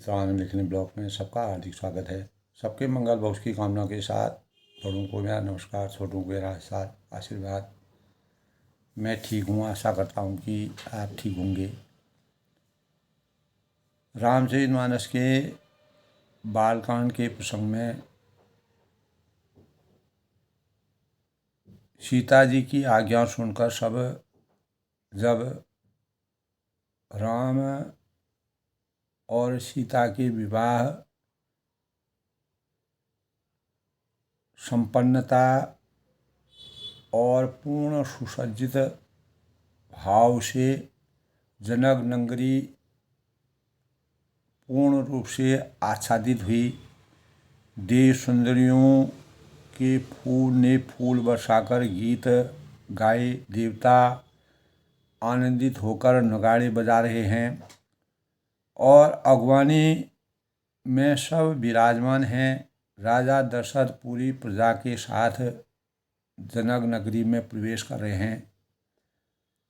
रामायण लिखने ब्लॉग में सबका हार्दिक स्वागत है। सबके मंगल भविष्य की कामना के साथ बड़ों को मेरा नमस्कार, छोटों को मेरा साथ आशीर्वाद। मैं ठीक हूँ, आशा करता हूँ कि आप ठीक होंगे। रामचरितमानस के बालकांड के प्रसंग में सीता जी की आज्ञा सुनकर सब जब राम और सीता के विवाह संपन्नता और पूर्ण सुसज्जित भाव से जनक नगरी पूर्ण रूप से आच्छादित हुई। देव सुंदरियों के फूल ने फूल बरसाकर गीत गाए, देवता आनंदित होकर नगाड़े बजा रहे हैं और अगवानी में सब विराजमान हैं। राजा दशरथ पूरी प्रजा के साथ जनक नगरी में प्रवेश कर रहे हैं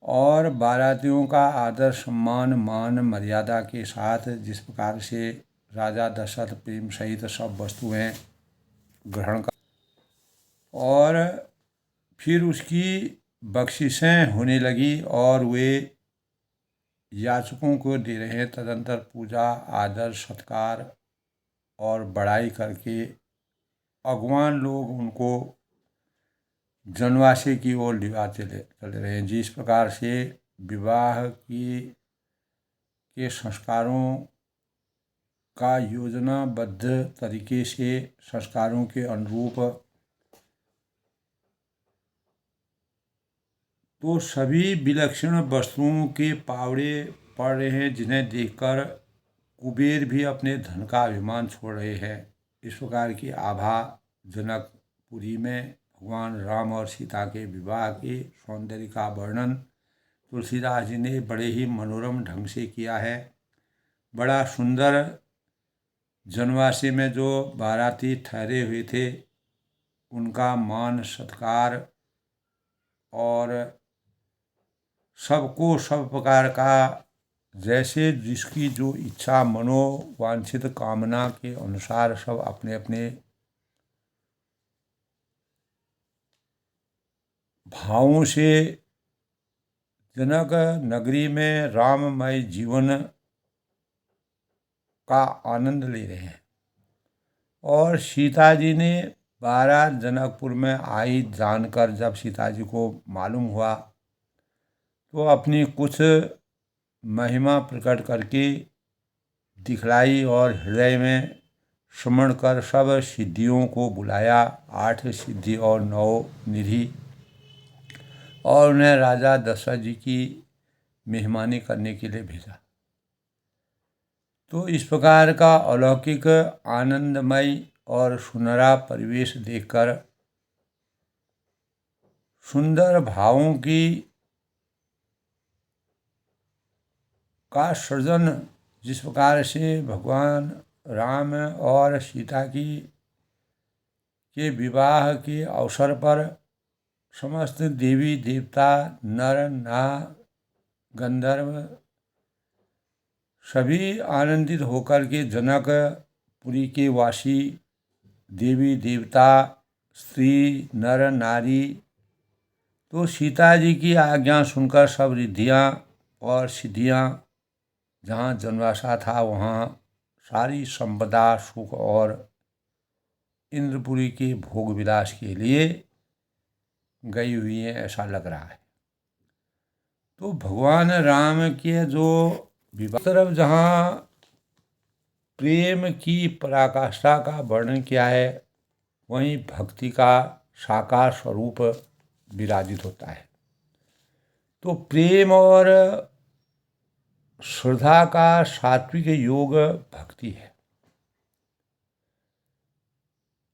और बारातियों का आदर सम्मान मान मर्यादा के साथ जिस प्रकार से राजा दशरथ प्रेम सहित सब वस्तुएं ग्रहण कर और फिर उसकी बख्शिशें होने लगी और वे याचकों को दे रहे हैं। तदंतर पूजा आदर सत्कार और बड़ाई करके अगवान लोग उनको जनवासे की ओर ले चले रहे हैं। जिस प्रकार से विवाह के संस्कारों का योजनाबद्ध तरीके से संस्कारों के अनुरूप तो सभी विलक्षण वस्तुओं के पावड़े पड़ रहे हैं, जिन्हें देखकर कुबेर भी अपने धन का अभिमान छोड़ रहे हैं। इस प्रकार की आभा जनकपुरी में भगवान राम और सीता के विवाह के सौंदर्य का वर्णन तुलसीदास जी ने बड़े ही मनोरम ढंग से किया है। बड़ा सुंदर जनवासी में जो बाराती ठहरे हुए थे उनका मान सत्कार और सबको सब प्रकार का जैसे जिसकी जो इच्छा मनोवांछित कामना के अनुसार सब अपने अपने भावों से जनक नगरी में राममय जीवन का आनंद ले रहे हैं। और सीता जी ने बारात जनकपुर में आई जानकर जब सीता जी को मालूम हुआ तो अपनी कुछ महिमा प्रकट करके दिखलाई और हृदय में स्मरण कर सब सिद्धियों को बुलाया, 8 सिद्धि और 9 निधि, और उन्हें राजा दशरथ जी की मेहमानी करने के लिए भेजा। तो इस प्रकार का अलौकिक आनंदमय और सुनहरा परिवेश देखकर सुंदर भावों का सृजन जिस प्रकार से भगवान राम और सीता के विवाह के अवसर पर समस्त देवी देवता नर नार गंधर्व सभी आनंदित होकर के जनकपुरी के वासी देवी देवता स्त्री नर नारी तो सीता जी की आज्ञा सुनकर सब रिद्धियाँ और सिद्धियाँ जहाँ जनवासा था वहाँ सारी संपदा सुख और इंद्रपुरी के भोग विलास के लिए गई हुई है, ऐसा लग रहा है। तो भगवान राम के जो विवाह तरफ जहाँ प्रेम की पराकाष्ठा का वर्णन किया है वहीं भक्ति का साकार स्वरूप विराजित होता है। तो प्रेम और श्रद्धा का सात्विक योग भक्ति है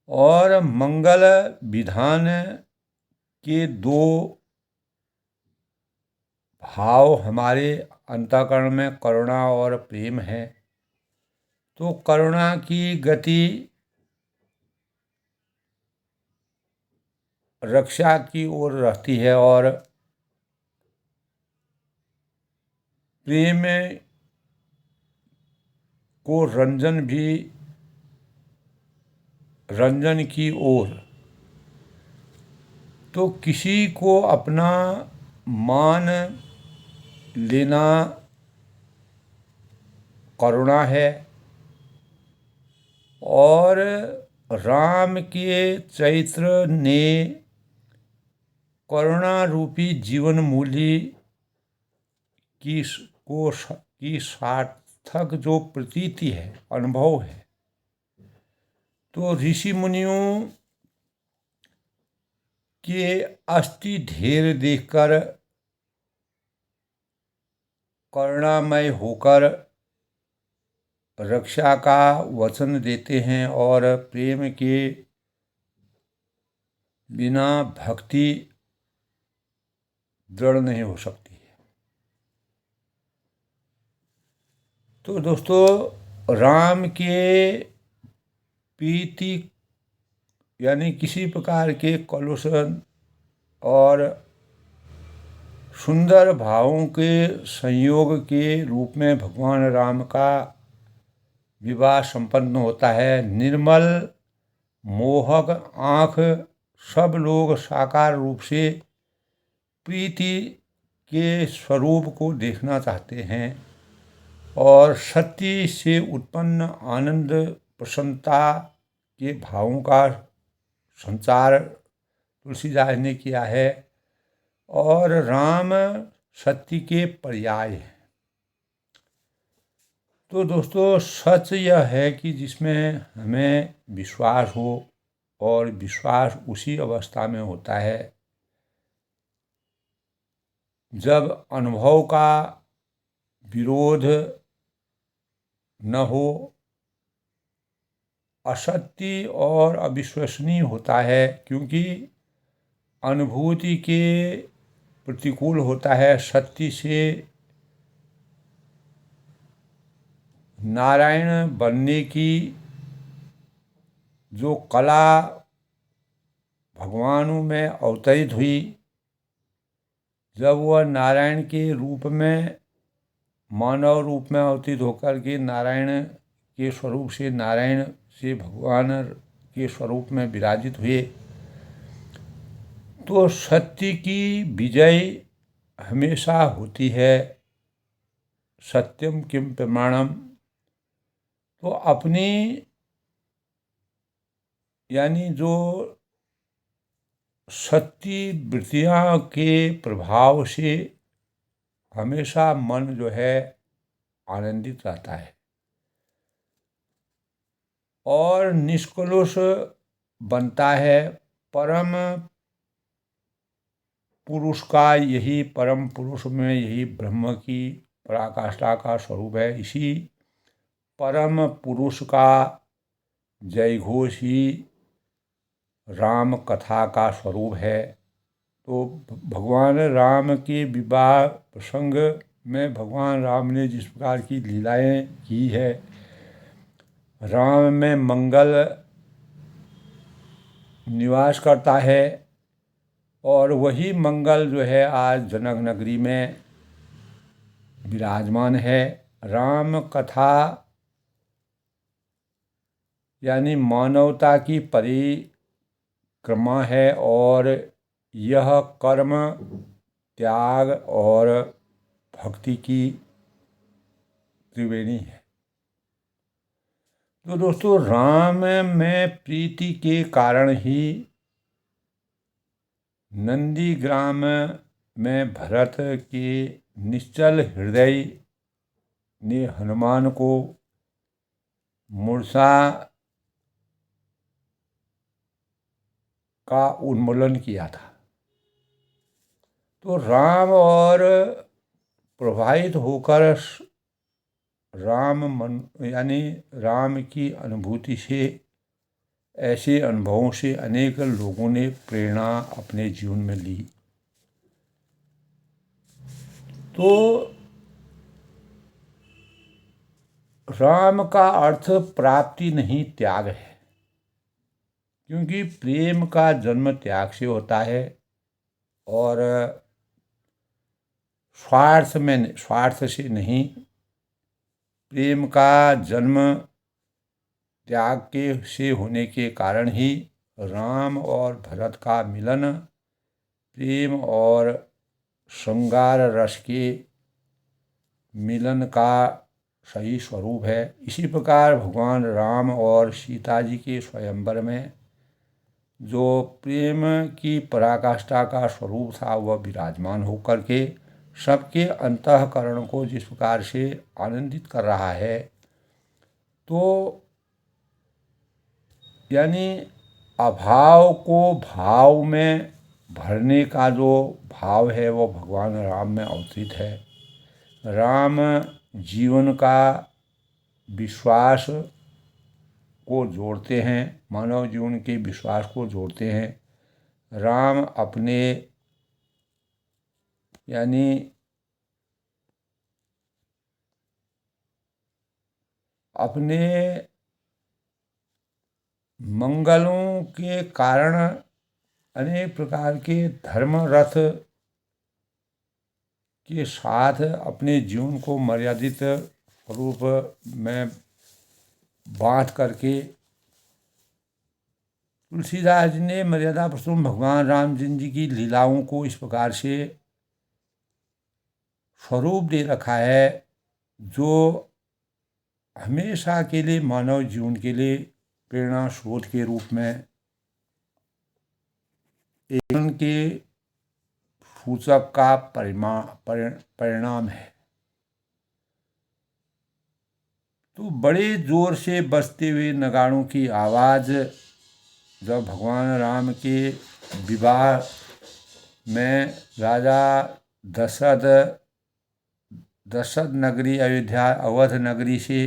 और मंगल विधान के 2 भाव हमारे अंतःकरण में करुणा और प्रेम है। तो करुणा की गति रक्षा की ओर रहती है और प्रेम को रंजन की ओर, तो किसी को अपना मान लेना करुणा है। और राम के चरित्र ने करुणा रूपी जीवन मूल्य की सार्थक जो प्रतीति है, अनुभव है। तो ऋषि मुनियों के अस्थि ढेर देखकर करुणामय होकर रक्षा का वचन देते हैं, और प्रेम के बिना भक्ति दृढ़ नहीं हो सकती है। तो दोस्तों, राम के प्रीति यानी किसी प्रकार के कलुषण और सुंदर भावों के संयोग के रूप में भगवान राम का विवाह संपन्न होता है। निर्मल मोहक आँख सब लोग साकार रूप से प्रीति के स्वरूप को देखना चाहते हैं, और सत्य से उत्पन्न आनंद प्रसन्नता के भावों का संचार तुलसीदास ने किया है। और राम सत्य के पर्याय हैं। तो दोस्तों, सच यह है कि जिसमें हमें विश्वास हो, और विश्वास उसी अवस्था में होता है जब अनुभव का विरोध न हो, असत्य और अविश्वसनीय होता है, क्योंकि अनुभूति के प्रतिकूल होता है। सत्य से नारायण बनने की जो कला भगवानों में अवतरित हुई, जब वह नारायण के रूप में मानव रूप में अवतरित होकर के नारायण के स्वरूप से, नारायण से भगवान के स्वरूप में विराजित हुए, तो सत्य की विजय हमेशा होती है। सत्यम किम प्रमाणम। तो अपनी यानी जो सत्य वृत्तियाँ के प्रभाव से हमेशा मन जो है आनंदित रहता है, और निष्कलुष बनता है। परम पुरुष का यही, परम पुरुष में यही ब्रह्म की पराकाष्ठा का स्वरूप है। इसी परम पुरुष का जय घोष ही राम कथा का स्वरूप है। तो भगवान राम के विवाह प्रसंग में भगवान राम ने जिस प्रकार की लीलाएं की है, राम में मंगल निवास करता है, और वही मंगल जो है आज जनक नगरी में विराजमान है। राम कथा यानी मानवता की परिक्रमा है, और यह कर्म, त्याग और भक्ति की त्रिवेणी है। तो दोस्तों, राम में प्रीति के कारण ही नंदीग्राम में भरत के निश्चल हृदय ने हनुमान को मूर्छा का उन्मूलन किया था। तो राम और प्रभावित होकर यानी राम की अनुभूति से, ऐसे अनुभवों से अनेक लोगों ने प्रेरणा अपने जीवन में ली। तो राम का अर्थ प्राप्ति नहीं, त्याग है, क्योंकि प्रेम का जन्म त्याग से होता है, और स्वार्थ से नहीं। प्रेम का जन्म त्याग के से होने के कारण ही राम और भरत का मिलन प्रेम और श्रृंगार रस के मिलन का सही स्वरूप है। इसी प्रकार भगवान राम और सीता जी के स्वयंवर में जो प्रेम की पराकाष्ठा का स्वरूप था वह विराजमान होकर के सबके अंतःकरण को जिस प्रकार से आनंदित कर रहा है, तो यानी अभाव को भाव में भरने का जो भाव है वो भगवान राम में अवतरित है। राम जीवन का विश्वास को जोड़ते हैं, मानव जीवन के विश्वास को जोड़ते हैं। राम अपने यानी अपने मंगलों के कारण अनेक प्रकार के धर्म रथ के साथ अपने जीवन को मर्यादित स्वरूप में बांध करके तुलसीदास जी ने मर्यादा पुरुषोत्तम भगवान रामचंद्र जी की लीलाओं को इस प्रकार से स्वरूप दे रखा है जो हमेशा के लिए मानव जीवन के लिए प्रेरणा स्रोत के रूप में जीवन के सूचक का परिणाम है। तो बड़े जोर से बजते हुए नगाड़ों की आवाज़ जब भगवान राम के विवाह में राजा दशरथ नगरी अयोध्या अवध नगरी से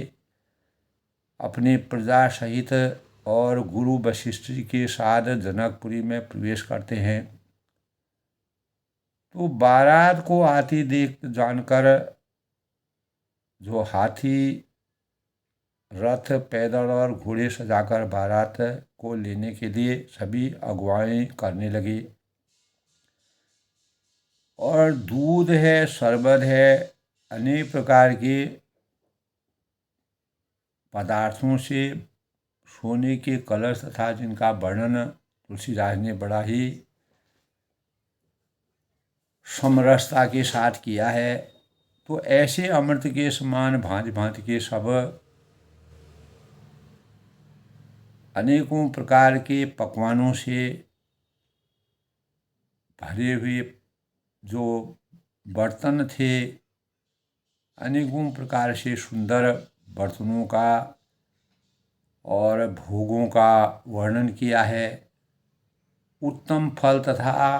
अपने प्रजा सहित और गुरु वशिष्ठ जी के साथ जनकपुरी में प्रवेश करते हैं, तो बारात को आती देख जानकर जो हाथी रथ पैदल और घोड़े सजाकर बारात को लेने के लिए सभी अगुवाई करने लगे और दूध है, शरबत है, अनेक प्रकार के पदार्थों से सोने के कलश तथा जिनका वर्णन तुलसीदास ने बड़ा ही समरसता के साथ किया है। तो ऐसे अमृत के समान भांति भांति के सब अनेकों प्रकार के पकवानों से भरे हुए जो बर्तन थे, अनेकों प्रकार से सुंदर बर्तनों का और भोगों का वर्णन किया है। उत्तम फल तथा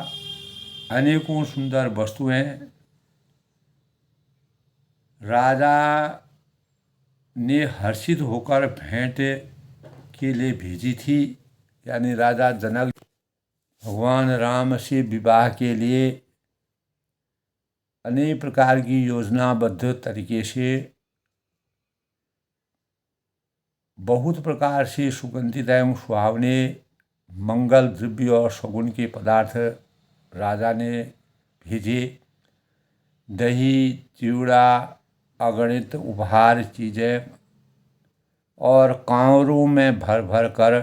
अनेकों सुंदर वस्तुएं राजा ने हर्षित होकर भेंट के लिए भेजी थी। यानी राजा जनक भगवान राम से विवाह के लिए अनेक प्रकार की योजनाबद्ध तरीके से बहुत प्रकार से सुगंधित एवं सुहावने मंगल द्रव्य और शगुन के पदार्थ राजा ने भेजे। दही, चिवड़ा, अगणित उपहार चीज़ें और कांवरों में भर भर कर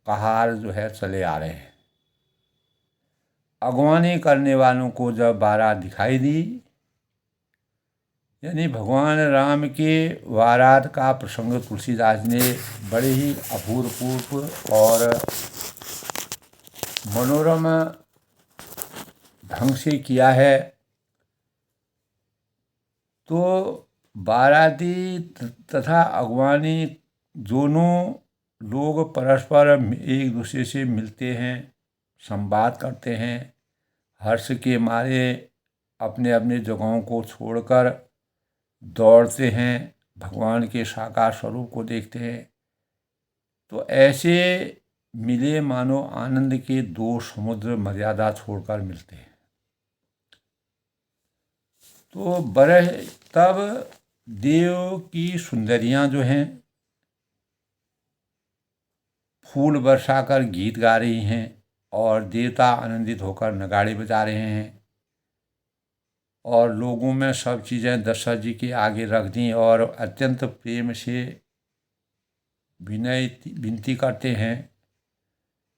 कहार जो है चले आ रहे हैं। अगवानी करने वालों को जब बारात दिखाई दी, यानी भगवान राम के बारात का प्रसंग तुलसीदास ने बड़े ही अभूतपूर्व और मनोरम ढंग से किया है। तो बाराती तथा अगवानी दोनों लोग परस्पर एक दूसरे से मिलते हैं, संवाद करते हैं, हर्ष के मारे अपने अपने जगहों को छोड़कर दौड़ते हैं, भगवान के साकार स्वरूप को देखते हैं। तो ऐसे मिले मानो आनंद के दो समुद्र मर्यादा छोड़कर मिलते हैं। तो बरह तब देव की सुंदरियां जो हैं फूल बरसाकर गीत गा रही हैं और देवता आनंदित होकर नगाड़े बजा रहे हैं। और लोगों में सब चीज़ें दशरथ जी के आगे रख दी और अत्यंत प्रेम से विनय विनती करते हैं।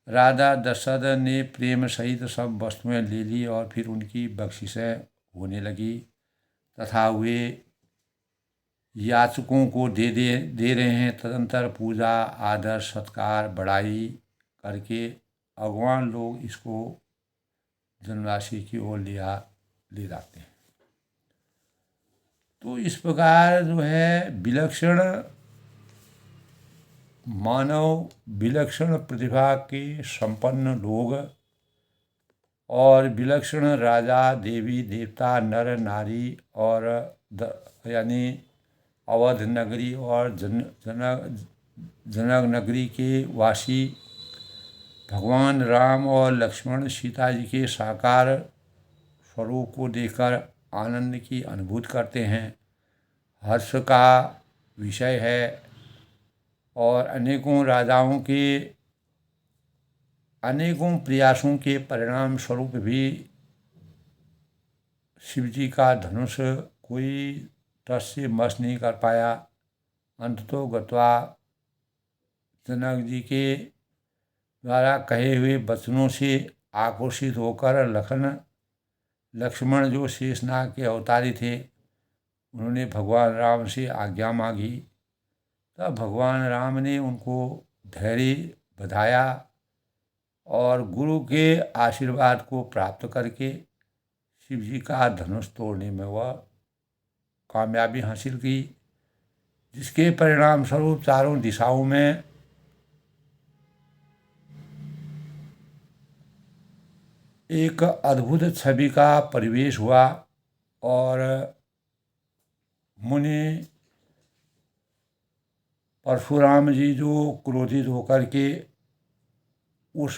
राजा दशरथ ने प्रेम सहित सब वस्तुएं ले ली और फिर उनकी बख्शिशें होने लगी तथा वे याचकों को दे रहे हैं। तदंतर पूजा आदर सत्कार बड़ाई करके अगवान लोग इसको जनवासी की ओर ले जाते हैं। तो इस प्रकार जो है विलक्षण मानव, विलक्षण प्रतिभा के संपन्न लोग और विलक्षण राजा देवी देवता नर नारी और यानी अवध नगरी और जनक नगरी के वासी भगवान राम और लक्ष्मण सीता जी के साकार स्वरूप को देखकर आनंद की अनुभूति करते हैं, हर्ष का विषय है। और अनेकों राजाओं के अनेकों प्रयासों के परिणाम स्वरूप भी शिव जी का धनुष कोई टस से मस नहीं कर पाया। अंततो गत्वा जनक जी के द्वारा कहे हुए वचनों से आकर्षित होकर लक्ष्मण जो शेषनाग के अवतारी थे, उन्होंने भगवान राम से आज्ञा मांगी। तब भगवान राम ने उनको धैर्य बधाया और गुरु के आशीर्वाद को प्राप्त करके शिव जी का धनुष तोड़ने में वह कामयाबी हासिल की, जिसके परिणाम स्वरूप चारों दिशाओं में एक अद्भुत छवि का परिवेश हुआ और मुनि परशुराम जी जो क्रोधित होकर के उस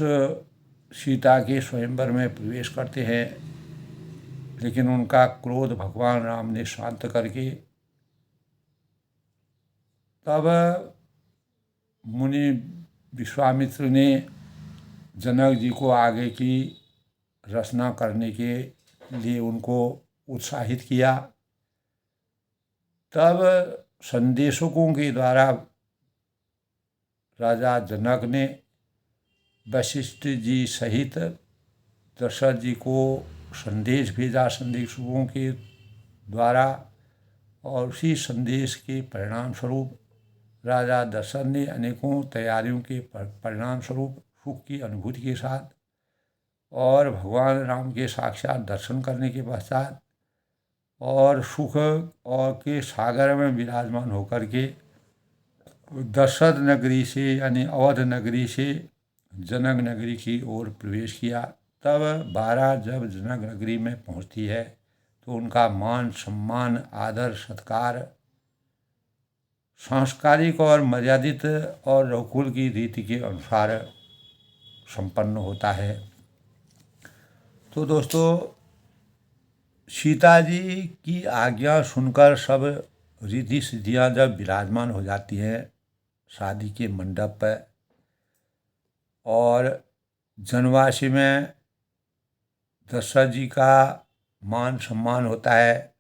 सीता के स्वयंवर में प्रवेश करते हैं, लेकिन उनका क्रोध भगवान राम ने शांत करके तब मुनि विश्वामित्र ने जनक जी को आगे की रचना करने के लिए उनको उत्साहित किया। तब संदेशकों के द्वारा राजा जनक ने वशिष्ठ जी सहित दशरथ जी को संदेश भेजा संदेशकों के द्वारा, और उसी संदेश के परिणाम स्वरूप राजा दशरथ ने अनेकों तैयारियों के परिणाम स्वरूप सुख की अनुभूति के साथ और भगवान राम के साक्षात दर्शन करने के पश्चात और सुख और के सागर में विराजमान होकर के दशरथ नगरी से यानी अवध नगरी से जनक नगरी की ओर प्रवेश किया। तब बारात जब जनक नगरी में पहुंचती है तो उनका मान सम्मान आदर सत्कार सांस्कारिक और मर्यादित और रघुकुल की रीति के अनुसार संपन्न होता है। तो दोस्तों, सीता जी की आज्ञा सुनकर सब रिद्धि सिद्धियाँ जब विराजमान हो जाती हैं शादी के मंडप पर और जनवासी में दशरथ जी का मान सम्मान होता है,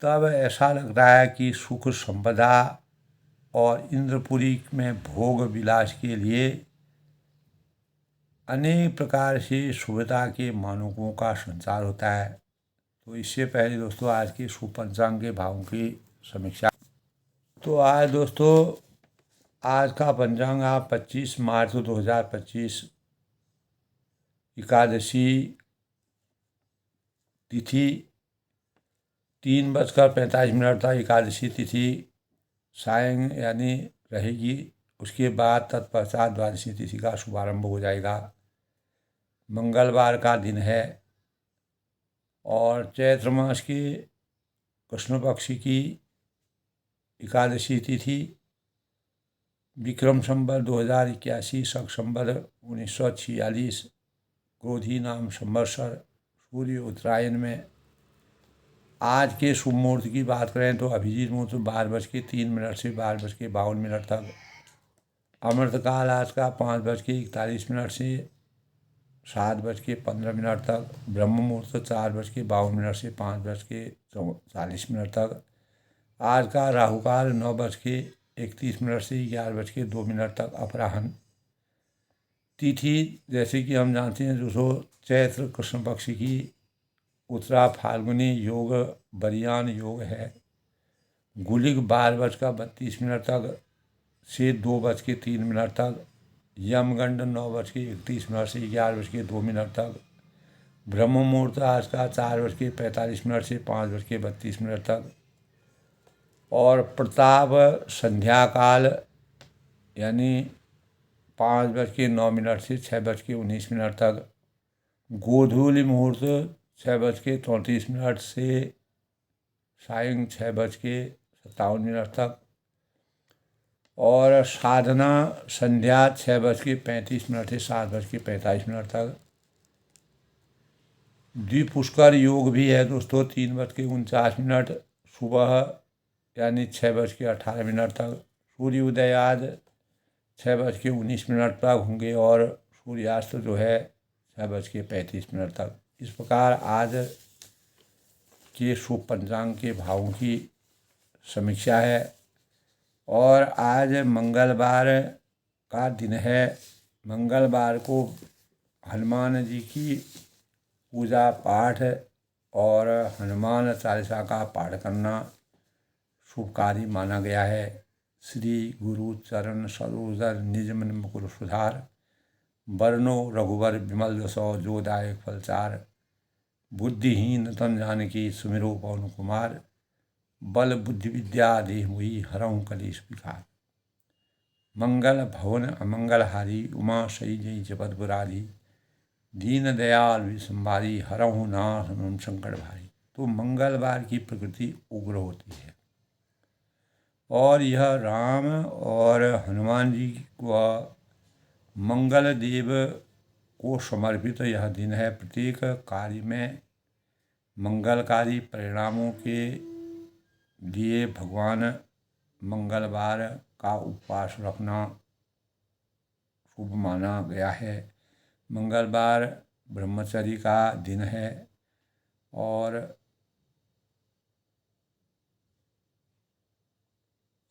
तब ऐसा लगता है कि सुख संपदा और इंद्रपुरी में भोग विलास के लिए अनेक प्रकार से सुविधा के मानकों का संचार होता है। तो इससे पहले दोस्तों आज की शुभ पंचांग के भावों की समीक्षा। तो आज दोस्तों आज का पंचांग 25 मार्च 2025 एकादशी तिथि 3:45 था। एकादशी तिथि सायं यानी रहेगी, उसके बाद तत्पश्चात द्वादशी तिथि का शुभारंभ हो जाएगा। मंगलवार का दिन है और चैत्र मास के कृष्ण पक्ष की एकादशी तिथि विक्रम संवत 2081 शक संवत 1946 क्रोधी नाम संवत्सर सूर्य उत्तरायण में। आज के शुभ मुहूर्त की बात करें तो अभिजीत मुहूर्त 12:03 से 12:52 तक। अमृतकाल आज का 5:41 से 7:15 तक, ब्रह्म मुहूर्त 4:52 से 5:40 तक। आज का राहु काल 9:31 से 11:02 तक अपराह्न। तिथि जैसे कि हम जानते हैं जो चैत्र कृष्ण पक्ष की उत्तरा फाल्गुनी योग बरियान योग है। गुलिक 12:32 तक से 2:03 तक। यमगंड 9:31 से 11:02 तक। ब्रह्म मुहूर्त आज का 4:45 से 5:32 तक। और प्रताप संध्या काल यानी 5:09 से 6:19 तक। गोधूली मुहूर्त 6:34 से सायं 6:57 तक। और साधना संध्या 6:35 से 7:45 तक। द्विपुष्कर योग भी है दोस्तों 3:49 सुबह यानी 6:18 तक। सूर्य उदय आज 6:19 तक होंगे और सूर्यास्त जो है 6:35 तक। इस प्रकार आज के शुभ पंचांग के भावों की समीक्षा है। और आज मंगलवार का दिन है। मंगलवार को हनुमान जी की पूजा पाठ और हनुमान चालीसा का पाठ करना शुभकारी माना गया है। श्री गुरु चरण सरोज निज मन मुकुर सुधार, वरनो रघुवर विमल जसो जो दायक फलचार। बुद्धिहीन तन जानकी सुमिरो पवन कुमार, बल बुद्धि विद्या देह मुहि हरहु कलेश विकार। मंगल भवन अमंगल हारी, उमा सई जई जपत बुरारी। दीन दयाल विसंभारी, हरहु नाथ संकट भारी। तो मंगलवार की प्रकृति उग्र होती है और यह राम और हनुमान जी को मंगल देव को समर्पित यह दिन है। प्रत्येक कार्य में मंगलकारी परिणामों के लिए भगवान मंगलवार का उपवास रखना शुभ माना गया है। मंगलवार ब्रह्मचर्य का दिन है और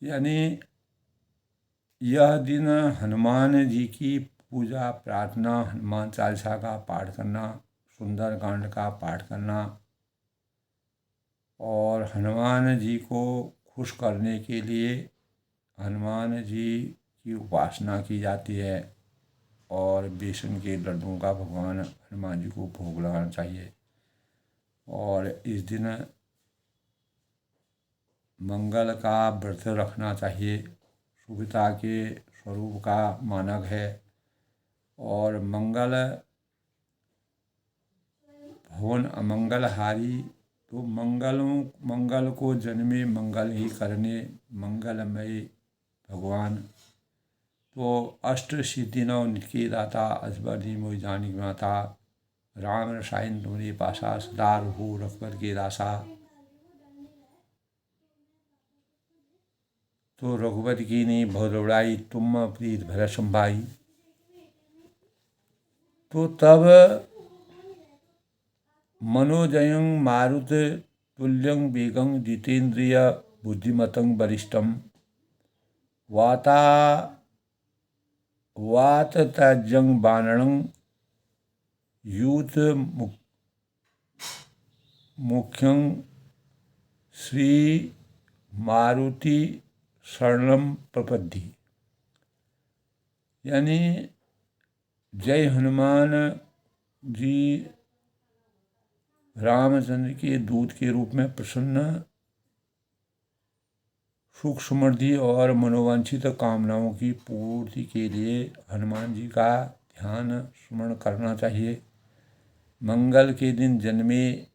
यानी यह दिन हनुमान जी की पूजा प्रार्थना, हनुमान चालीसा का पाठ करना, सुंदरकांड का पाठ करना और हनुमान जी को खुश करने के लिए हनुमान जी की उपासना की जाती है और बेसन के लड्डुओं का भगवान हनुमान जी को भोग लगाना चाहिए। और इस दिन मंगल का व्रत रखना चाहिए, शुभता के स्वरूप का मानक है। और मंगल भवन अमंगल हारी, तो मंगल को जन्मे मंगल ही करने मंगलमय भगवान। तो अष्ट सिद्धि नौ निधि के दाता, असबरदी मोहि जानिक माता। राम रसायन तुम्हारे पासा, सदा रघु रघुबर के दासा। तो रघुबर की नी बहुत बड़ाई, तुम प्रीत भरत संभाई। तो तब मनोजयं मारुत तुल्यं वेगं, जितेन्द्रिय बुद्धिमतं वरिष्ठं। वातताज्यं बाणं यूथ मुख्यं, श्री मारुति शरणं प्रपद्ये। यानी जय हनुमान जी रामचंद्र के दूत के रूप में प्रसन्न, सुख समृद्धि और मनोवांछित कामनाओं की पूर्ति के लिए हनुमान जी का ध्यान स्मरण करना चाहिए। मंगल के दिन जन्मे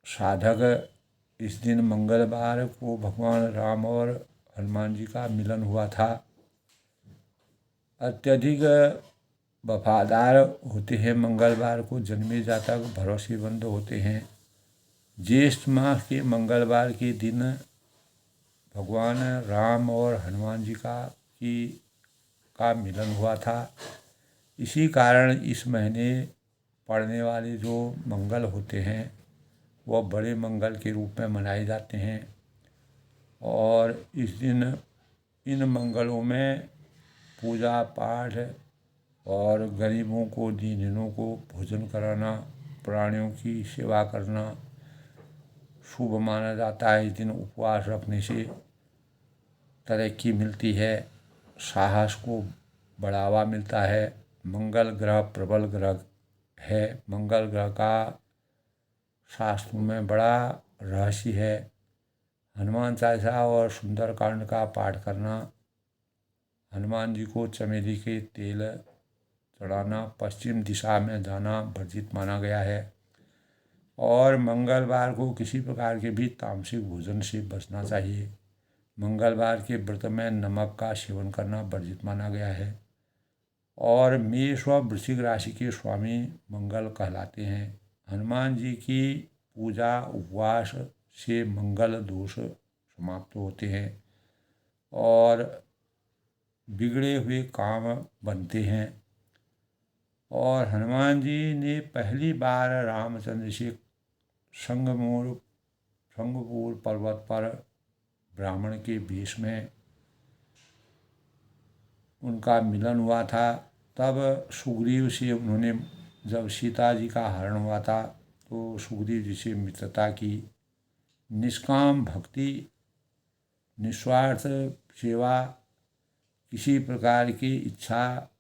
साधक, इस दिन मंगलवार को भगवान राम और हनुमान जी का मिलन हुआ था। अत्यधिक वफादार होते हैं मंगलवार को जन्मे जातक, भरोसेमंद होते हैं। ज्येष्ठ मास के मंगलवार के दिन भगवान राम और हनुमान जी का मिलन हुआ था। इसी कारण इस महीने पड़ने वाले जो मंगल होते हैं वह बड़े मंगल के रूप में मनाए जाते हैं। और इस दिन इन मंगलों में पूजा पाठ और गरीबों को, दीनहीनों को भोजन कराना, प्राणियों की सेवा करना शुभ माना जाता है। इस दिन उपवास रखने से तरक्की मिलती है, साहस को बढ़ावा मिलता है। मंगल ग्रह प्रबल ग्रह है। मंगल ग्रह का शास्त्रों में बड़ा रहस्य है। हनुमान चालीसा और सुंदरकांड का पाठ करना, हनुमान जी को चमेली के तेल चढ़ाना, पश्चिम दिशा में जाना वर्जित माना गया है। और मंगलवार को किसी प्रकार के भी तामसिक भोजन से बचना चाहिए। मंगलवार के व्रत में नमक का सेवन करना वर्जित माना गया है। और मेष व वृश्चिक राशि के स्वामी मंगल कहलाते हैं। हनुमान जी की पूजा उपवास से मंगल दोष समाप्त होते हैं और बिगड़े हुए काम बनते हैं। और हनुमान जी ने पहली बार रामचंद्र से शंगपुर पर्वत पर ब्राह्मण के वेश में उनका मिलन हुआ था। तब सुग्रीव से उन्होंने, जब सीता जी का हरण हुआ था तो सुग्रीव जी से मित्रता की। निष्काम भक्ति, निस्वार्थ सेवा, किसी प्रकार की इच्छा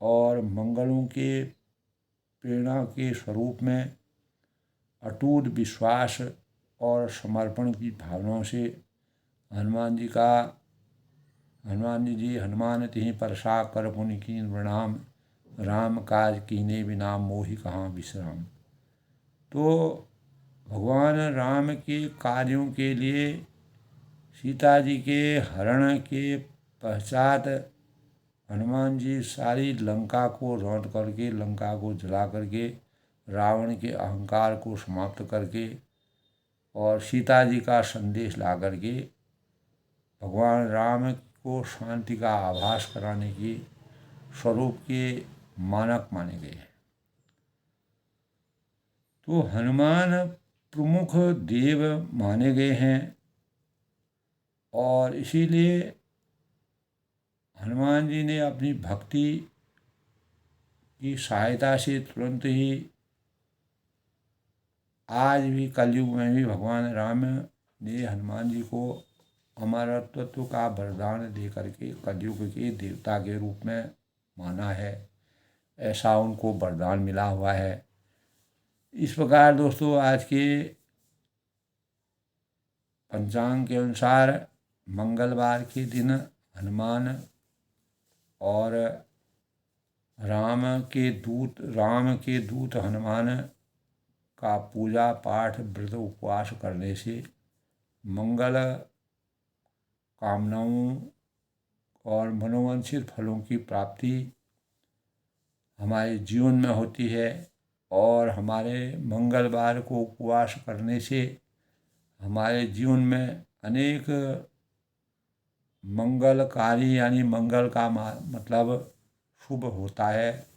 और मंगलों के प्रेरणा के स्वरूप में अटूट विश्वास और समर्पण की भावनाओं से हनुमान जी हनुमान तिहि परसा कर पुनि कीन प्रणाम, राम काज कीने बिना मोहि कहाँ विश्राम। तो भगवान राम के कार्यों के लिए सीता जी के हरण के पश्चात हनुमान जी सारी लंका को रौंद करके, लंका को जला करके, रावण के अहंकार को समाप्त करके और सीता जी का संदेश ला करके भगवान राम को शांति का आभास कराने की स्वरूप के मानक माने गए हैं। तो हनुमान प्रमुख देव माने गए हैं और इसीलिए हनुमान जी ने अपनी भक्ति की सहायता से तुरंत ही आज भी कलयुग में भी भगवान राम ने हनुमान जी को अमरत्व का वरदान दे करके कलयुग के देवता के रूप में माना है। ऐसा उनको वरदान मिला हुआ है। इस प्रकार दोस्तों आज के पंचांग के अनुसार मंगलवार के दिन हनुमान और राम के दूत हनुमान का पूजा पाठ व्रत उपवास करने से मंगल कामनाओं और मनोवांछित फलों की प्राप्ति हमारे जीवन में होती है। और हमारे मंगलवार को उपवास करने से हमारे जीवन में अनेक मंगलकारी, यानी मंगल का मतलब शुभ होता है।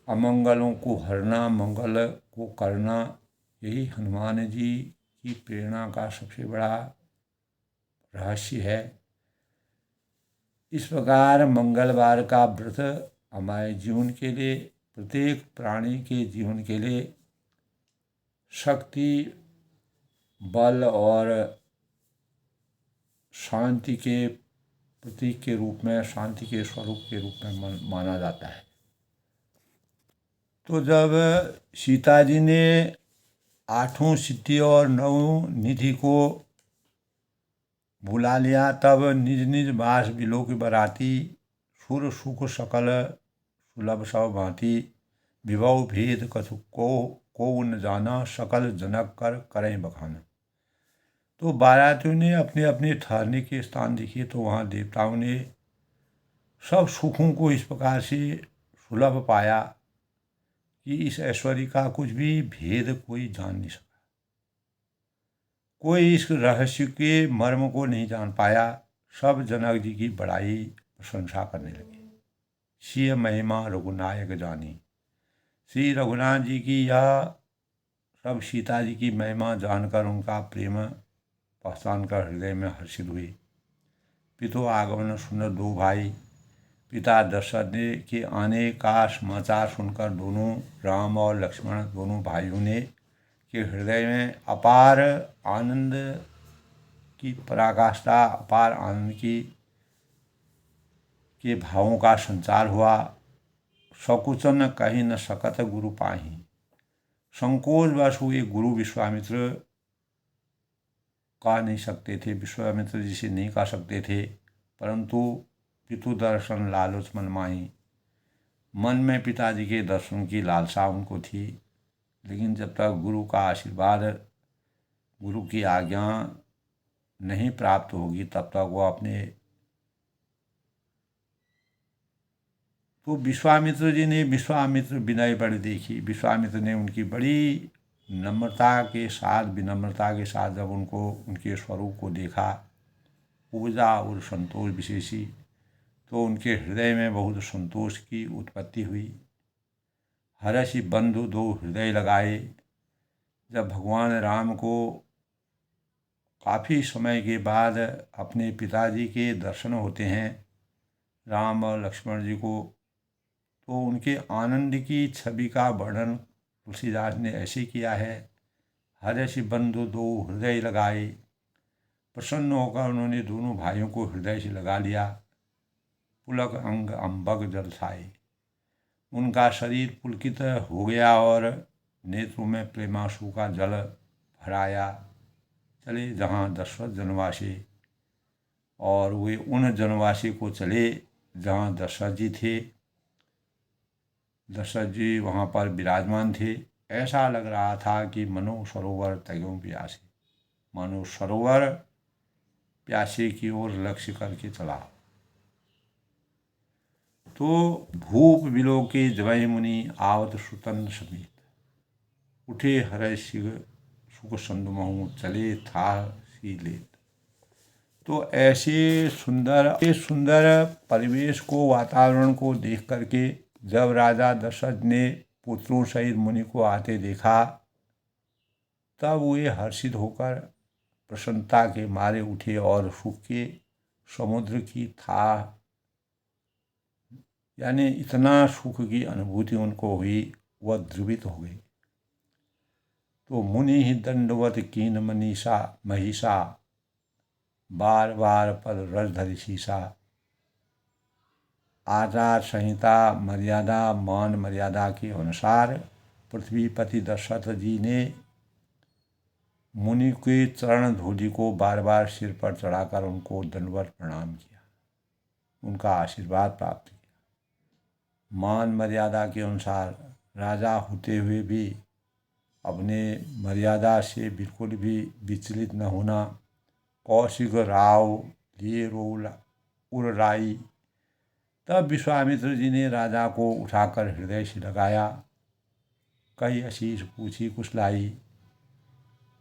अमंगलों को हरना, मंगल को करना, यही हनुमान जी की प्रेरणा का सबसे बड़ा रहस्य है। इस प्रकार मंगलवार का व्रत हमारे जीवन के लिए, प्रत्येक प्राणी के जीवन के लिए शक्ति, बल और शांति के प्रतीक के रूप में, शांति के स्वरूप के रूप में माना जाता है। तो जब सीता जी ने 8 सिद्धि और 9 निधि को बुला लिया, तब निज निज बास बिलो की बराती, सुर सुख सकल सुलभ सब भांति, विभव भेद कछु को न जाना, सकल जनक कर करें बखाना। तो बारातियों ने अपने अपने ठहरने के स्थान देखे तो वहाँ देवताओं ने सब सुखों को इस प्रकार से सुलभ पाया कि इस ऐश्वर्य का कुछ भी भेद कोई जान नहीं सका। कोई इस रहस्य के मर्म को नहीं जान पाया। सब जनक जी की बड़ाई प्रशंसा करने लगे। सिय महिमा रघुनायक जानी, श्री रघुनाथ जी की यह सब सीता जी की महिमा जानकर उनका प्रेम पहचान कर हृदय में हर्षित हुए। पितु आगमन सुंदर दो भाई। पिता दशरथ के आने का समाचार सुनकर दोनों राम और लक्ष्मण दोनों भाइयों ने के हृदय में अपार आनंद की पराकाष्ठा, अपार आनंद की के भावों का संचार हुआ। सकुचन कही न सकत गुरु पाही। संकोचवश हुए गुरु विश्वामित्र कह नहीं सकते थे, विश्वामित्र जी से नहीं कह सकते थे, परंतु पितु दर्शन लालच मन माही। मन में पिताजी के दर्शन की लालसा उनको थी, लेकिन जब तक गुरु का आशीर्वाद, गुरु की आज्ञा नहीं प्राप्त होगी तब तक वो अपने तो विश्वामित्र जी ने विश्वामित्र विनय बड़ी देखी। विश्वामित्र ने उनकी बड़ी नम्रता के साथ, विनम्रता के साथ जब उनको उनके स्वरूप को देखा, पूजा और संतोष विशेषी, तो उनके हृदय में बहुत संतोष की उत्पत्ति हुई। हर्षि बंधु दो हृदय लगाए। जब भगवान राम को काफ़ी समय के बाद अपने पिताजी के दर्शन होते हैं, राम और लक्ष्मण जी को, तो उनके आनंद की छवि का वर्णन तुलसीदास ने ऐसे किया है। हर्षि बंधु दो हृदय लगाए। प्रसन्न होकर उन्होंने दोनों भाइयों को हृदय से लगा लिया। पुलक अंग अम्बक जल छाए। उनका शरीर पुलकित हो गया और नेत्रों में प्रेमांशु का जल भराया। चले जहाँ दशरथ जनवासी, और वे उन जनवासी को चले जहाँ दशरथ जी थे। दशरथ जी वहाँ पर विराजमान थे। ऐसा लग रहा था कि मनो सरोवर तयों प्यासे, मानो सरोवर प्यासे की ओर लक्ष्य करके चला। तो भूप बिलोके जवै मुनि आवत सुतन समेत। उठे हरै सिग सुख संदमहु चले था सी लेत। तो ऐसे सुंदर परिवेश को, वातावरण को देख करके जब राजा दशरथ ने पुत्रों सहित मुनि को आते देखा, तब वे हर्षित होकर प्रसन्नता के मारे उठे और सुख के समुद्र की था, यानी इतना सुख की अनुभूति उनको हुई, वह द्रवित हो गई। तो मुनि ही दंडवत कीन मनीषा महिषा, बार बार पद रज धरि शीशा। आचार संहिता मर्यादा, मान मर्यादा के अनुसार पृथ्वीपति दशरथ जी ने मुनि के चरण धूलि को बार बार सिर पर चढ़ाकर उनको दंडवत प्रणाम किया, उनका आशीर्वाद प्राप्त किया। मान मर्यादा के अनुसार राजा होते हुए भी अपने मर्यादा से बिल्कुल भी विचलित न होना। कौशिक राव लिए रोल उर्राई। तब विश्वामित्र जी ने राजा को उठाकर हृदय से लगाया। कई आशीष पूछी कुशलाई।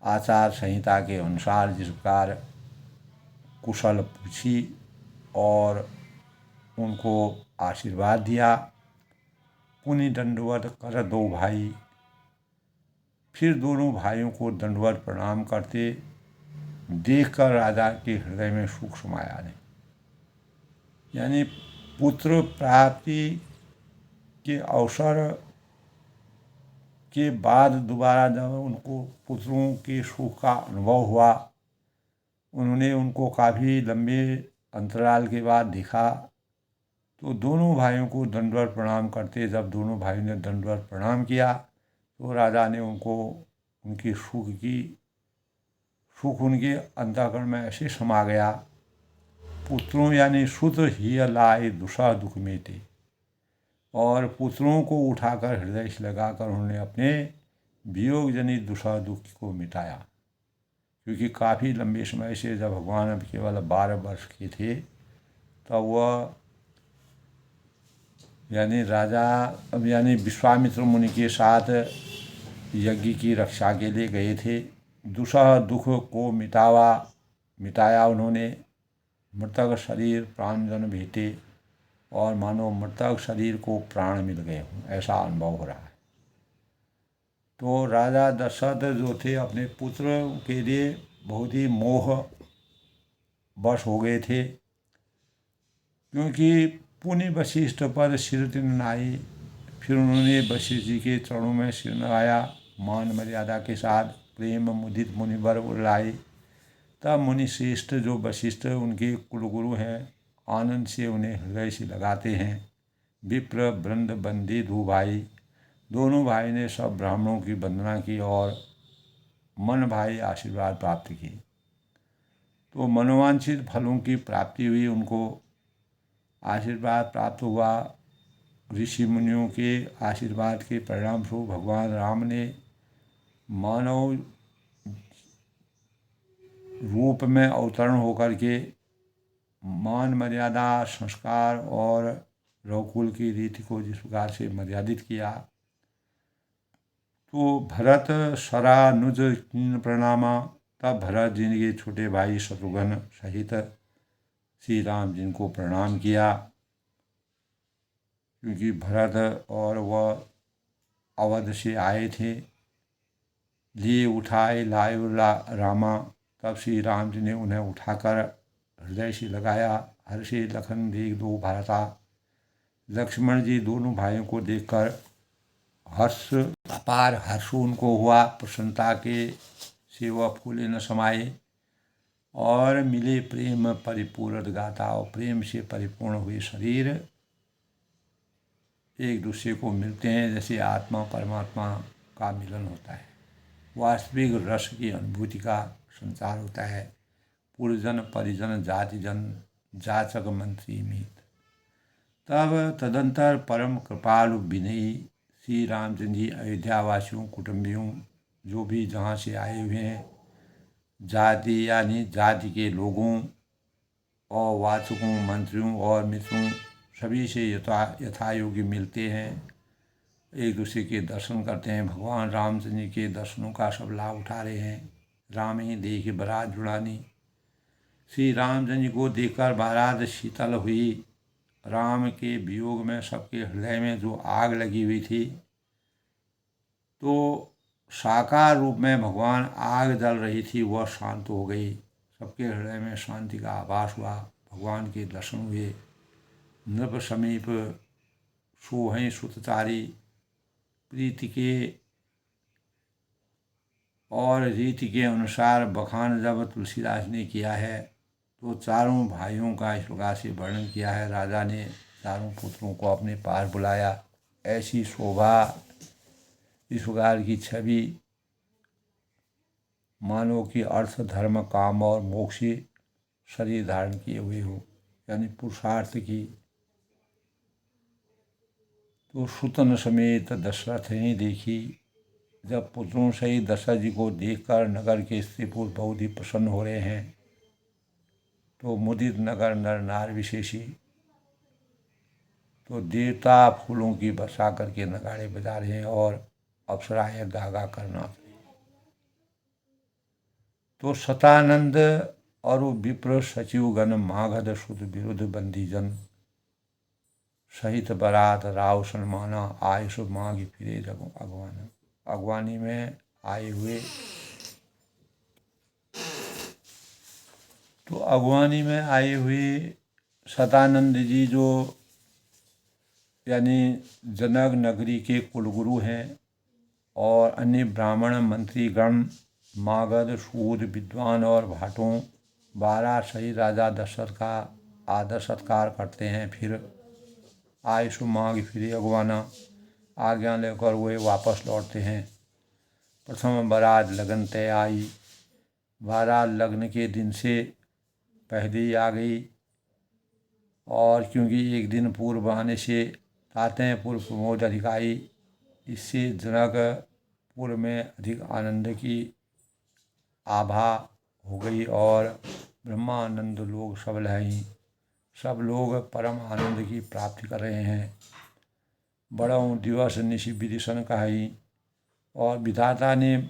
आचार संहिता के अनुसार जिस प्रकार कुशल पूछी और उनको आशीर्वाद दिया। पुनि दंडवत कर दो भाई। फिर दोनों भाइयों को दंडवत प्रणाम करते देखकर राजा के हृदय में सुख समाया नहीं। यानी पुत्र प्राप्ति के अवसर के बाद दोबारा जब उनको पुत्रों के सुख का अनुभव हुआ, उन्होंने उनको काफ़ी लंबे अंतराल के बाद देखा, तो दोनों भाइयों को दंडवत प्रणाम करते। जब दोनों भाइयों ने दंडवत प्रणाम किया तो राजा ने उनको उनकी सुख उनके अंतःकरण में ऐसे समा गया। पुत्रों यानी सुत ही लाए दुषा दुख मेटे। और पुत्रों को उठाकर हृदय से लगाकर उन्होंने अपने वियोग जनित दुषा दुख को मिटाया। क्योंकि काफ़ी लंबे समय से जब भगवान अब केवल 12 वर्ष के थे, तब वह यानी राजा यानी विश्वामित्र मुनि के साथ यज्ञ की रक्षा के लिए गए थे। दुषा दुख को मिटाया उन्होंने। मृतक शरीर प्राणजन भेटे, और मानो मृतक शरीर को प्राण मिल गए हों, ऐसा अनुभव हो रहा है। तो राजा दशरथ जो थे अपने पुत्र के लिए बहुत ही मोह वश हो गए थे, क्योंकि पुण्य वशिष्ठ पर सिर नवाई। फिर उन्होंने वशिष्ठ जी के चरणों में सिर नवाया, मान मर्यादा के साथ प्रेम मुदित मुनिवर बुलाए। तब मुनि श्रेष्ठ जो वशिष्ठ उनके कुलगुरु हैं, आनंद से उन्हें हृदय से लगाते हैं। विप्र वृंद बंदी दो भाई, दोनों भाई ने सब ब्राह्मणों की वंदना की और मन भाई आशीर्वाद प्राप्त की। तो मनोवांछित फलों की प्राप्ति हुई, उनको आशीर्वाद प्राप्त हुआ। ऋषि मुनियों के आशीर्वाद के परिणाम स्वरूप भगवान राम ने मानव रूप में अवतरण होकर के मान मर्यादा संस्कार और रघुकुल की रीति को जिस प्रकार से मर्यादित किया। तो भरत सरानुज कीन प्रणामा, तब भरत जिनके छोटे भाई शत्रुघ्न सहित श्री राम जिनको प्रणाम किया, क्योंकि भरत और वह अवध से आए थे। लिए उठाए लायु रामा, तब श्री राम जी ने उन्हें उठाकर हृदय से लगाया। हर्षे लखन देख दो भारता, लक्ष्मण जी दोनों भाइयों को देखकर हर्ष अपार हर्ष उनको हुआ, प्रसन्नता के से वह फूले न समाये। और मिले प्रेम परिपूर्ण गाता, और प्रेम से परिपूर्ण हुए शरीर एक दूसरे को मिलते हैं, जैसे आत्मा परमात्मा का मिलन होता है। वास्तविक रस की अनुभूति का संचार होता है। पुरजन परिजन जातिजन जाचक मंत्री मीत। तब तदंतर परम कृपालु विनयी श्री रामचंद्र जी अयोध्या वासियों कुटुंबियों जो भी जहाँ से आए हुए हैं, जाति यानी जाति के लोगों और वाचकों मंत्रियों और मित्रों सभी से यथायोग्य मिलते हैं, एक दूसरे के दर्शन करते हैं। भगवान रामचंद्र जी के दर्शनों का सब लाभ उठा रहे हैं। राम ही देख बारात जुड़ानी, श्री रामचंद्र जी को देखकर बारात शीतल हुई। राम के वियोग में सबके हृदय में जो आग लगी हुई थी, तो साकार रूप में भगवान आग जल रही थी, वह शांत हो गई। सबके हृदय में शांति का आभास हुआ, भगवान के दर्शन हुए। नृप समीप सोहं सुतचारी, प्रीति के और रीति के अनुसार बखान जब तुलसीदास ने किया है, तो चारों भाइयों का इस प्रकार से वर्णन किया है। राजा ने चारों पुत्रों को अपने पास बुलाया। ऐसी शोभा, इस प्रकार की छवि मानव की अर्थ धर्म काम और मोक्ष शरीर धारण किए हुए हो, यानी पुरुषार्थ की। तो सुतन समेत दशरथ ने देखी। जब पुत्रों सहित दशरथ जी को देखकर नगर के स्त्री पुरुष बहुत ही प्रसन्न हो रहे हैं, तो मुदित नगर नर नार विशेषी, तो देवता फूलों की वर्षा करके नगाड़े बजा रहे हैं और अप्सराएं गागा करना। तो सतानंद और विप्र सचिवगण मागध सुत विरुद्ध बंदीजन सहित बारात राव सन्माना, आयुष मांग फिरे अगवाना। अगवानी में आए हुए, तो अगवानी में आए हुए सतानंद जी जो यानी जनक नगरी के कुलगुरु हैं, और अन्य ब्राह्मण मंत्रीगण मागध सूद विद्वान और भाटों 12 सही राजा दशरथ का आदर सत्कार करते हैं। फिर आयुष मांग फिरे अगवाना, आज्ञा लेकर वे वापस लौटते हैं। प्रथम बारात लगन तय आई, बारात लग्न के दिन से पहले ही आ गई, और क्योंकि एक दिन पूर्व आने से ताते पूर्व प्रमोद अधिक आई, इससे जनकपुर में अधिक आनंद की आभा हो गई और ब्रह्मानंद लोग सबल हैं। सब लोग परम आनंद की प्राप्ति कर रहे हैं। बड़ों दिवस निशि विदिशन कहाई, और विधाता ने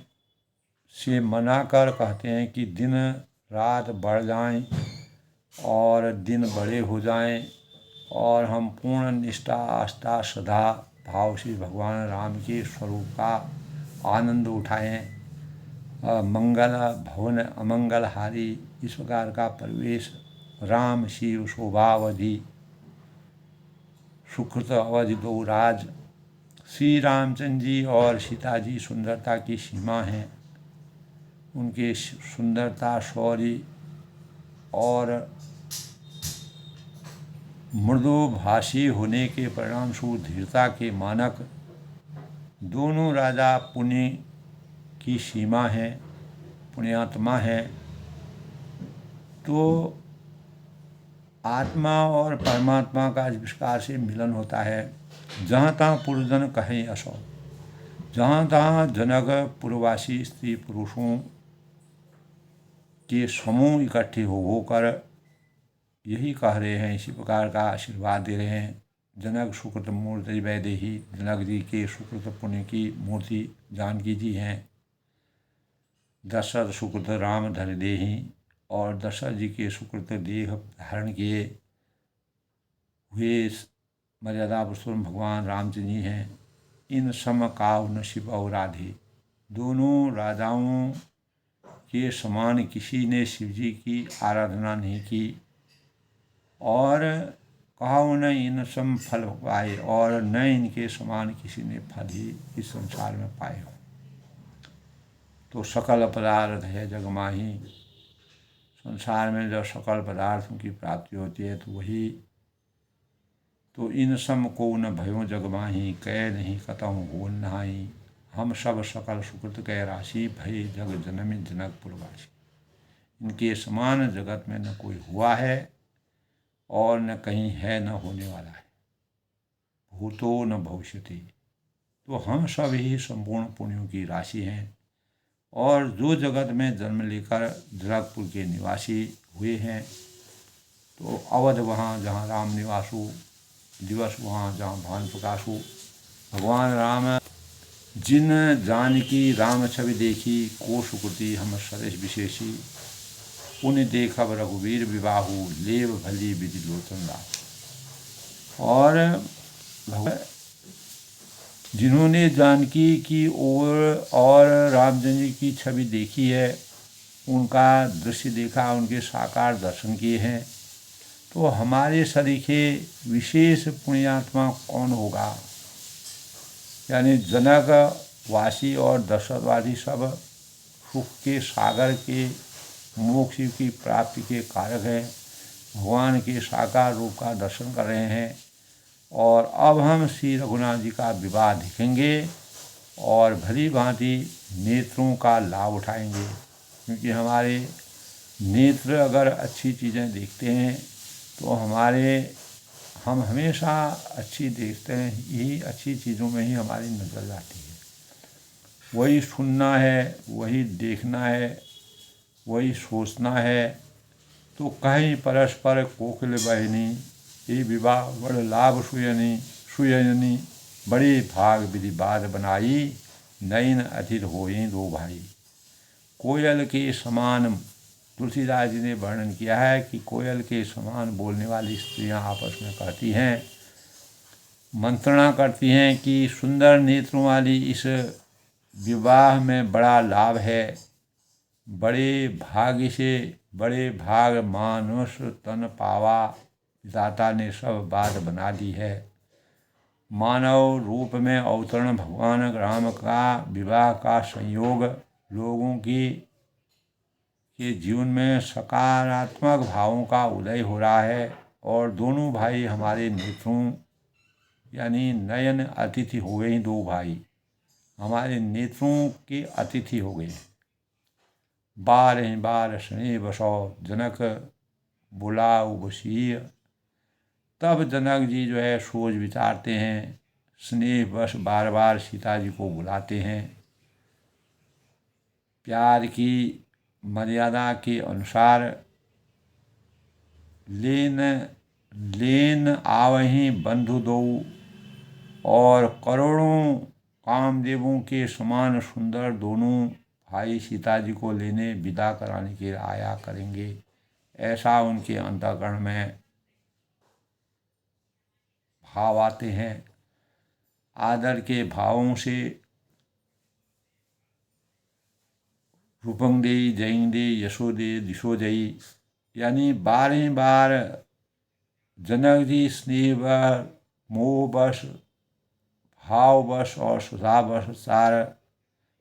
से मना कर कहते हैं कि दिन रात बढ़ जाएं और दिन बड़े हो जाएं, और हम पूर्ण निष्ठा आस्था श्रद्धा भाव से भगवान राम के स्वरूप का आनंद उठाएं। मंगल भवन अमंगलहारी, इस प्रकार का परिवेश। राम शिव शोभावधि, सुकृत अवधि दो राज। श्री रामचंद्र जी और सीता जी सुंदरता की सीमा हैं। उनके सुंदरता, शौर्य और मृदुभाषी होने के परिणामस्वरूप धीरता के मानक दोनों राजा पुण्य की सीमा है, पुण्यात्मा है। तो आत्मा और परमात्मा का इस प्रकार से मिलन होता है। जहाँ तहाँ पुरुषजन कहें असौ, जहाँ तहाँ जनक पुरवासी स्त्री पुरुषों के समूह इकट्ठे होकर यही कह रहे हैं, इसी प्रकार का आशीर्वाद दे रहे हैं। जनक सुकृत मूर्ति वैदेही, जनक जी के सुकृत पुण्य की मूर्ति जानकी जी हैं। दशरथ सुकृत राम धर देही, और दशरथ जी के सुकृत देह धारण किए हुए मर्यादा पुरुषोत्तम भगवान रामचंद्र जी हैं। इन सम काव न शिव और राधे, दोनों राजाओं के समान किसी ने शिव जी की आराधना नहीं की, और कहा न इन सम फल पाए, और न इनके समान किसी ने फल ही इस संसार में पाए हो। तो सकल पदार्थ है जग माही, संसार में जब सकल पदार्थों की प्राप्ति होती है तो वही। तो इन सम को न भयो जग माही, कै नहीं कतहु हो नहाई। हम सब सकल सुकृत कै राशि, भय जग जनमी जनक पुरवासी। इनके समान जगत में न कोई हुआ है और न कहीं है, न होने वाला है। भूतो न भविष्यति। तो हम सब ही संपूर्ण पुण्यों की राशि हैं, और जो जगत में जन्म लेकर जनकपुर के निवासी हुए हैं, तो अवध वहाँ जहाँ राम निवासु, दिवस वहाँ जहाँ भान प्रकाशु। भगवान राम जिन जानकी राम छवि देखी, को सुकृति हम सरेश विशेषी। पुण्य देखब रघुवीर विबाहु, लेव भली विधि लोचन राहु। और जिन्होंने जानकी की ओर और रामचंद्र जी की छवि देखी है, उनका दृश्य देखा, उनके साकार दर्शन किए हैं, तो हमारे सरीखे विशेष पुण्यात्मा कौन होगा। यानी जनक वासी और दशरथवासी सब सुख के सागर के, मोक्ष की प्राप्ति के कारक हैं। भगवान के साकार रूप का दर्शन कर रहे हैं, और अब हम श्री रघुनाथ जी का विवाह देखेंगे और भली भांति नेत्रों का लाभ उठाएंगे। क्योंकि हमारे नेत्र अगर अच्छी चीज़ें देखते हैं तो हम हमेशा अच्छी देखते हैं, यही अच्छी चीज़ों में ही हमारी नज़र जाती है। वही सुनना है, वही देखना है, वही सोचना है। तो कहीं परस्पर कोकिल बहनी, ये विवाह बड़ लाभ सुयनी। बड़े भाग विधि बाद बनाई, नयन अथिर होई दो भाई। कोयल के समान, तुलसीदास जी ने वर्णन किया है कि कोयल के समान बोलने वाली स्त्रियां आपस में कहती हैं, मंत्रणा करती हैं कि सुंदर नेत्रों वाली इस विवाह में बड़ा लाभ है। बड़े भाग्य से बड़े भाग मानुष तन पावा, दाता ने सब बात बना दी है। मानव रूप में अवतरण भगवान राम का विवाह का संयोग लोगों के जीवन में सकारात्मक भावों का उदय हो रहा है, और दोनों भाई हमारे नेत्रों यानी नयन अतिथि हो गए। दो भाई हमारे नेत्रों के अतिथि हो गए। बार स्नेह बसौ, जनक बुलाऊ बसीय। तब जनक जी जो है सोच विचारते हैं, स्नेह बस बार बार सीता जी को बुलाते हैं। प्यार की मर्यादा के अनुसार लेन आवहीं बंधु दो, और करोड़ों कामदेवों के समान सुंदर दोनों भाई सीता जी को लेने विदा कराने के लिए आया करेंगे। ऐसा उनके अंतःकरण में भाव आते हैं। आदर के भावों से रूपं देई जयं दे यशो दे दिशो जयी, यानी 12 बार जनक जी स्नेहवश, मोहवश, भाववश और सुधावश सार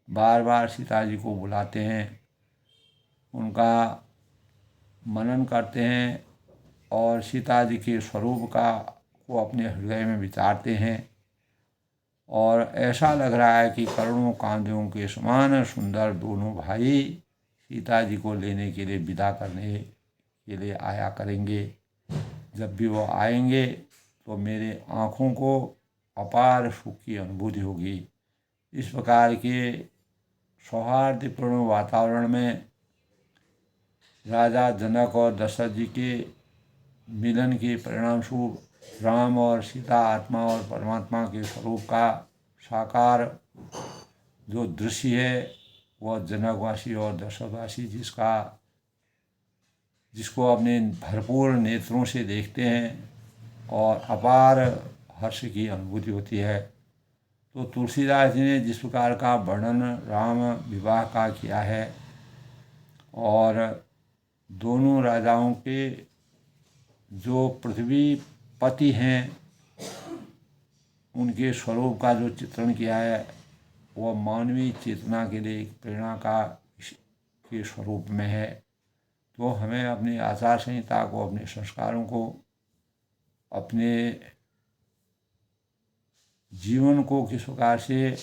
बार बार सीता जी को बुलाते हैं, उनका मनन करते हैं और सीता जी के स्वरूप का को अपने हृदय में विचारते हैं। और ऐसा लग रहा है कि करोड़ों कांधों के समान सुंदर दोनों भाई सीता जी को लेने के लिए विदा करने के लिए आया करेंगे। जब भी वो आएंगे तो मेरे आँखों को अपार सुख की अनुभूति होगी। इस प्रकार के सौहार्दपूर्ण वातावरण में राजा जनक और दशरथ जी के मिलन के परिणाम स्वरूप राम और सीता आत्मा और परमात्मा के स्वरूप का साकार जो दृश्य है वह जनकवासी और दशरथवासी जिसको अपने भरपूर नेत्रों से देखते हैं और अपार हर्ष की अनुभूति होती है। तो तुलसीदास जी ने जिस प्रकार का वर्णन राम विवाह का किया है और दोनों राजाओं के जो पृथ्वी पति हैं उनके स्वरूप का जो चित्रण किया है वह मानवीय चेतना के लिए एक प्रेरणा के स्वरूप में है। तो हमें अपनी आचार संहिता को, अपने संस्कारों को, अपने जीवन को किस प्रकार से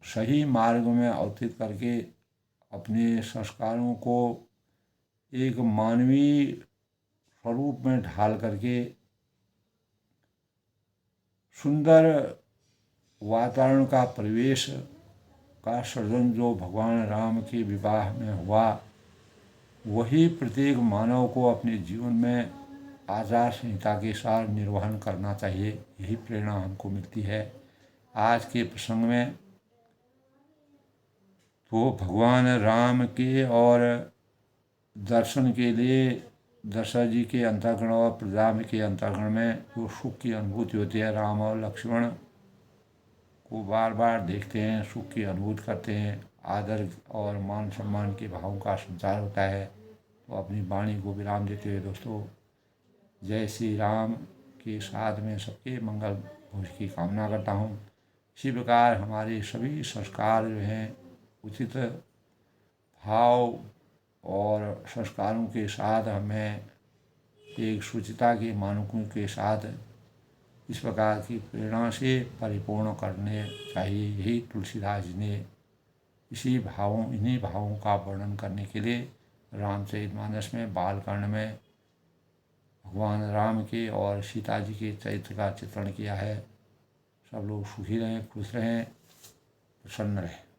सही मार्ग में अवतीर्ण करके अपने संस्कारों को एक मानवीय स्वरूप में ढाल करके सुंदर वातावरण का परिवेश का सृजन जो भगवान राम के विवाह में हुआ, वही प्रत्येक मानव को अपने जीवन में आचार संहिता के साथ निर्वहन करना चाहिए। यही प्रेरणा हमको मिलती है। आज के प्रसंग में तो भगवान राम के और दर्शन के लिए दशरथ जी के अंतःकरण और प्रजा के अंतःकरण में जो सुख की अनुभूति होती है, राम और लक्ष्मण को बार बार देखते हैं, सुख की अनुभूति करते हैं, आदर और मान सम्मान के भावों का संचार होता है। तो अपनी वाणी को विराम देते हुए दोस्तों, जय श्री राम के साथ में सबके मंगल भविष्य की कामना करता हूँ। इसी प्रकार हमारे सभी संस्कार जो हैं उचित भाव और संस्कारों के साथ हमें एक शुचिता के मानकों के साथ इस प्रकार की प्रेरणा से परिपूर्ण करने चाहिए। यही तुलसीदास जी ने इन्हीं भावों का वर्णन करने के लिए रामचरितमानस में बालकांड में भगवान राम के और सीता जी के चरित्र का चित्रण किया है। सब लोग सुखी रहें, खुश रहें, प्रसन्न रहें।